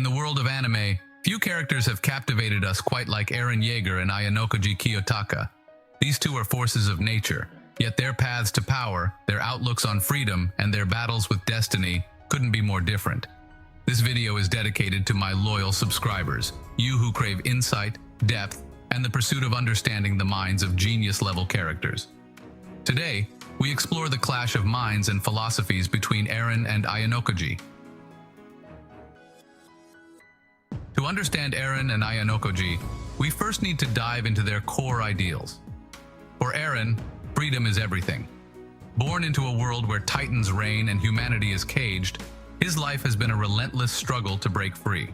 In the world of anime, few characters have captivated us quite like Eren Yeager and Ayanokoji Kiyotaka. These two are forces of nature, yet their paths to power, their outlooks on freedom, and their battles with destiny couldn't be more different. This video is dedicated to my loyal subscribers, you who crave insight, depth, and the pursuit of understanding the minds of genius-level characters. Today, we explore the clash of minds and philosophies between Eren and Ayanokoji. To understand Eren and Ayanokoji, we first need to dive into their core ideals. For Eren, freedom is everything. Born into a world where titans reign and humanity is caged, his life has been a relentless struggle to break free.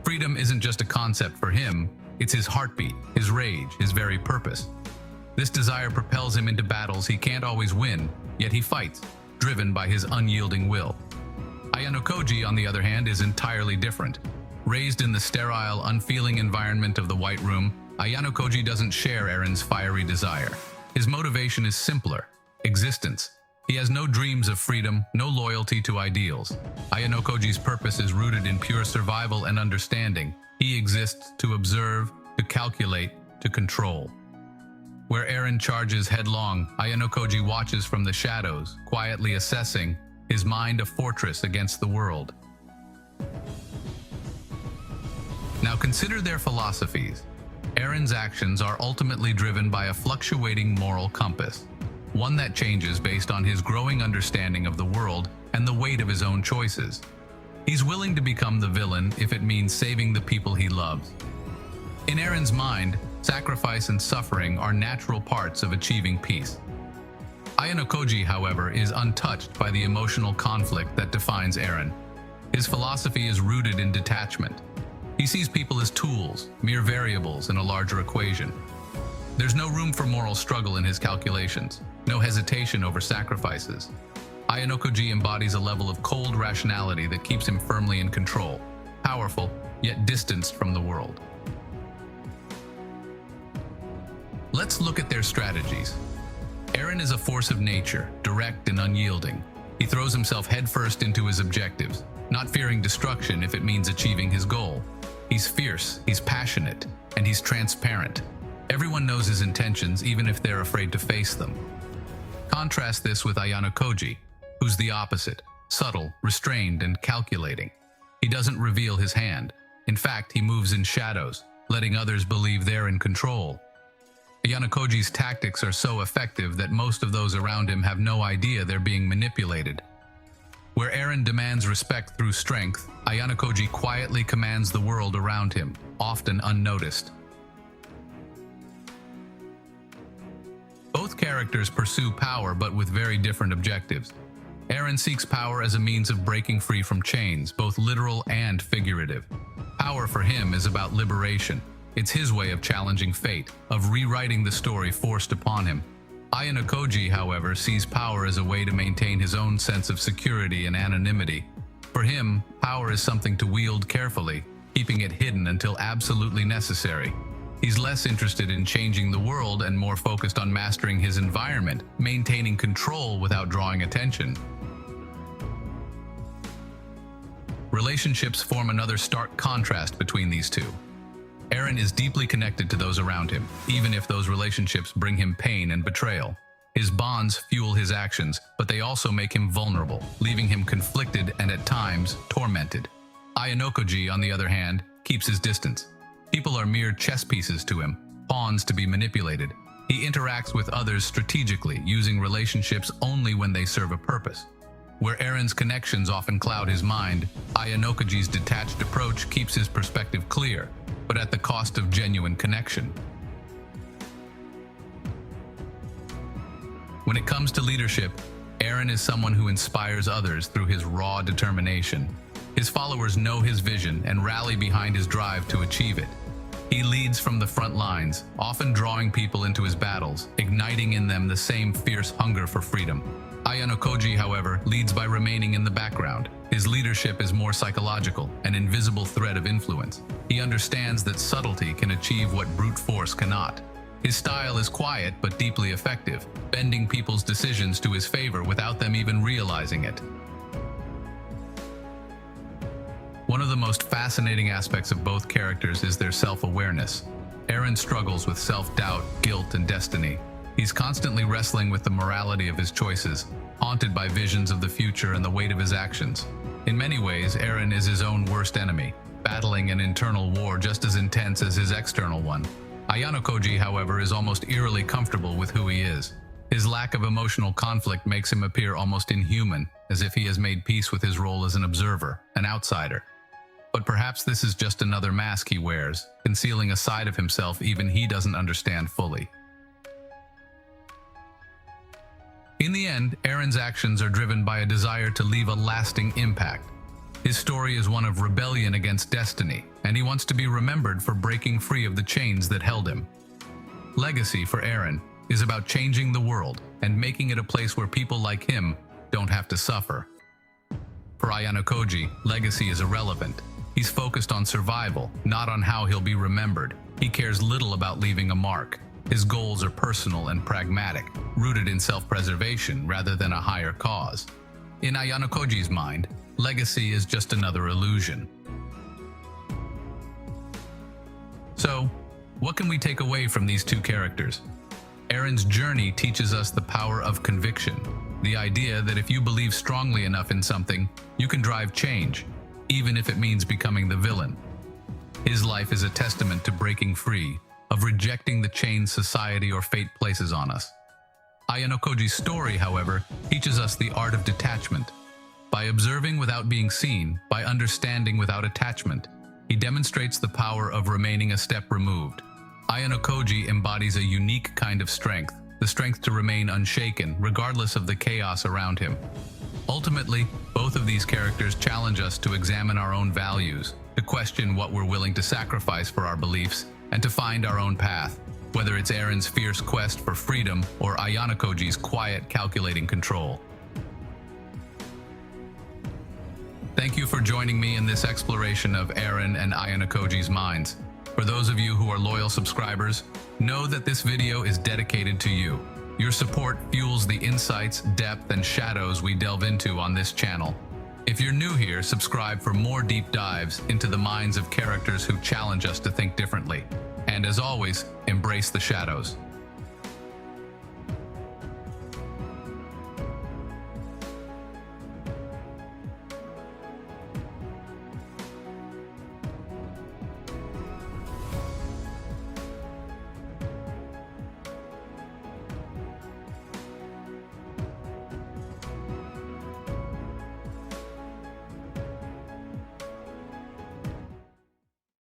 Freedom isn't just a concept for him, it's his heartbeat, his rage, his very purpose. This desire propels him into battles he can't always win, yet he fights, driven by his unyielding will. Ayanokoji, on the other hand, is entirely different. Raised in the sterile, unfeeling environment of the White Room, Ayanokoji doesn't share Eren's fiery desire. His motivation is simpler: existence. He has no dreams of freedom, no loyalty to ideals. Ayanokoji's purpose is rooted in pure survival and understanding. He exists to observe, to calculate, to control. Where Eren charges headlong, Ayanokoji watches from the shadows, quietly assessing, his mind a fortress against the world. Now consider their philosophies. Eren's actions are ultimately driven by a fluctuating moral compass, one that changes based on his growing understanding of the world and the weight of his own choices. He's willing to become the villain if it means saving the people he loves. In Eren's mind, sacrifice and suffering are natural parts of achieving peace. Ayanokoji, however, is untouched by the emotional conflict that defines Eren. His philosophy is rooted in detachment. He sees people as tools, mere variables in a larger equation. There's no room for moral struggle in his calculations, no hesitation over sacrifices. Ayanokoji embodies a level of cold rationality that keeps him firmly in control, powerful, yet distanced from the world. Let's look at their strategies. Eren is a force of nature, direct and unyielding. He throws himself headfirst into his objectives, not fearing destruction if it means achieving his goal. He's fierce, he's passionate, and he's transparent. Everyone knows his intentions, even if they're afraid to face them. Contrast this with Ayanokoji, who's the opposite: subtle, restrained, and calculating. He doesn't reveal his hand. In fact, he moves in shadows, letting others believe they're in control. Ayanokoji's tactics are so effective that most of those around him have no idea they're being manipulated. Where Eren demands respect through strength, Ayanokoji quietly commands the world around him, often unnoticed. Both characters pursue power, but with very different objectives. Eren seeks power as a means of breaking free from chains, both literal and figurative. Power for him is about liberation. It's his way of challenging fate, of rewriting the story forced upon him. Ayanokoji, however, sees power as a way to maintain his own sense of security and anonymity. For him, power is something to wield carefully, keeping it hidden until absolutely necessary. He's less interested in changing the world and more focused on mastering his environment, maintaining control without drawing attention. Relationships form another stark contrast between these two. Eren is deeply connected to those around him, even if those relationships bring him pain and betrayal. His bonds fuel his actions, but they also make him vulnerable, leaving him conflicted and at times tormented. Ayanokoji, on the other hand, keeps his distance. People are mere chess pieces to him, pawns to be manipulated. He interacts with others strategically, using relationships only when they serve a purpose. Where Eren's connections often cloud his mind, Ayanokoji's detached approach keeps his perspective clear, but at the cost of genuine connection. When it comes to leadership, Eren is someone who inspires others through his raw determination. His followers know his vision and rally behind his drive to achieve it. He leads from the front lines, often drawing people into his battles, igniting in them the same fierce hunger for freedom. Ayanokoji, however, leads by remaining in the background. His leadership is more psychological, an invisible thread of influence. He understands that subtlety can achieve what brute force cannot. His style is quiet but deeply effective, bending people's decisions to his favor without them even realizing it. One of the most fascinating aspects of both characters is their self-awareness. Eren struggles with self-doubt, guilt, and destiny. He's constantly wrestling with the morality of his choices, haunted by visions of the future and the weight of his actions. In many ways, Eren is his own worst enemy, battling an internal war just as intense as his external one. Ayanokoji, however, is almost eerily comfortable with who he is. His lack of emotional conflict makes him appear almost inhuman, as if he has made peace with his role as an observer, an outsider. But perhaps this is just another mask he wears, concealing a side of himself even he doesn't understand fully. In the end, Eren's actions are driven by a desire to leave a lasting impact. His story is one of rebellion against destiny, and he wants to be remembered for breaking free of the chains that held him. Legacy for Eren is about changing the world and making it a place where people like him don't have to suffer. For Ayanokoji, legacy is irrelevant. He's focused on survival, not on how he'll be remembered. He cares little about leaving a mark. His goals are personal and pragmatic, rooted in self-preservation rather than a higher cause. In Ayanokoji's mind, legacy is just another illusion. So, what can we take away from these two characters? Eren's journey teaches us the power of conviction, the idea that if you believe strongly enough in something, you can drive change, even if it means becoming the villain. His life is a testament to breaking free, of rejecting the chains society or fate places on us. Ayanokoji's story, however, teaches us the art of detachment. By observing without being seen, by understanding without attachment, he demonstrates the power of remaining a step removed. Ayanokoji embodies a unique kind of strength, the strength to remain unshaken, regardless of the chaos around him. Ultimately, both of these characters challenge us to examine our own values, to question what we're willing to sacrifice for our beliefs, and to find our own path, whether it's Eren's fierce quest for freedom or Ayanokoji's quiet, calculating control. Thank you for joining me in this exploration of Eren and Ayanokoji's minds. For those of you who are loyal subscribers, know that this video is dedicated to you. Your support fuels the insights, depth, and shadows we delve into on this channel. If you're new here, subscribe for more deep dives into the minds of characters who challenge us to think differently. And as always, embrace the shadows.